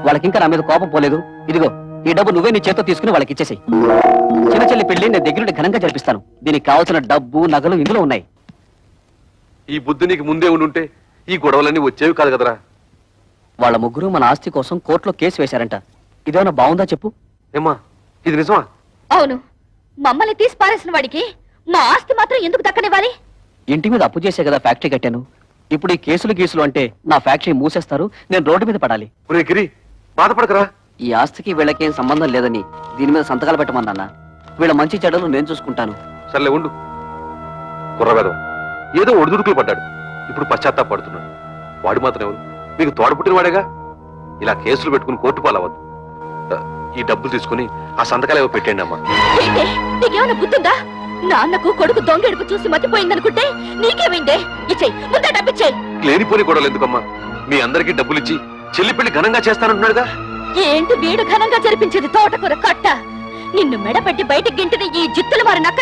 వాళ్ళకింకా నా మీద కోపం పోలేదు. ఇదిగో ఈ డబ్బు నువ్వే నీ చేత్తో తీసుకుని వాళ్ళకి ఇచ్చేసేయ్. చిన్న చెల్లి పెళ్లి నేను దగ్గరుండి ఘనంగా జరిపిస్తాను. దీనికి కావాల్సిన డబ్బు నగలు ఇందులో ఉన్నాయి. ఈ బుద్ధి నీకు ముందే ఉండుంటే ఈ గొడవలన్నీ వచ్చేవి కాదు కదరా. వాళ్ళ ముగ్గురు మన ఆస్తి కోసం కోర్టులో కేసు వేశారంట. ఇదేమన్నా బాగుందా చెప్పు? ఏమ్మా ఇది నిజమా? అవును, మమ్మల్ని తీసి పారేసిన వాడికి మా ఆస్తి మాత్రం ఎందుకు దక్కనివ్వాలి? ఇంటి మీద అప్పు చేసే కదా ఫ్యాక్టరీ కట్టాను. ఇప్పుడు ఈ కేసులు గీసులు అంటే నా ఫ్యాక్టరీ మూసేస్తారు, నేను రోడ్డు మీద పడాలి. ఒరే గిరి, బాధపడకరా. ఈ ఆస్తికి వీళ్ళకేం సంబంధం లేదని దీని మీద సంతకాలు పెట్టమన్నా. వీళ్ళ మంచి చెడ్డలు నేను చూసుకుంటాను. సర్లే ఉండు. కుర్రవేదం ఏదో ఒడిదుడుకులు పడ్డాడు, ఇప్పుడు పశ్చాత్తాపడుతున్నాడు. వాడు మాత్రం ఎవరు? మీకు తోడపుట్టిన వాడేగా. ఇలా కేసులు పెట్టుకుని కోర్టు పాలవద్దు. ఈ డబ్బులు తీసుకుని ఆ సంతకాలు ఏవో పెట్టండి అమ్మా. ఏంటే నీకేమైనా బుద్ధుందా? నాన్నకు కొడుకు దొంగెడుపు చూసి మతిపోయిందనుకుంటే నీకేమైందే? ఇచ్చేయి, ముందే డబ్బిచ్చేయి. లేనిపోని గొడవలు ఎందుకమ్మా? మీ అందరికీ డబ్బులు ఇచ్చి చెల్లి పెళ్లి ఘనంగా చేస్తానంటున్నాడుగా. ఏంటి వీడు ఘనంగా జరిపించేది? తోటకూర కట్ట. నిన్ను మెడపెట్టి బయటికి గింటిన ఈ జిత్తులు మరి నక్క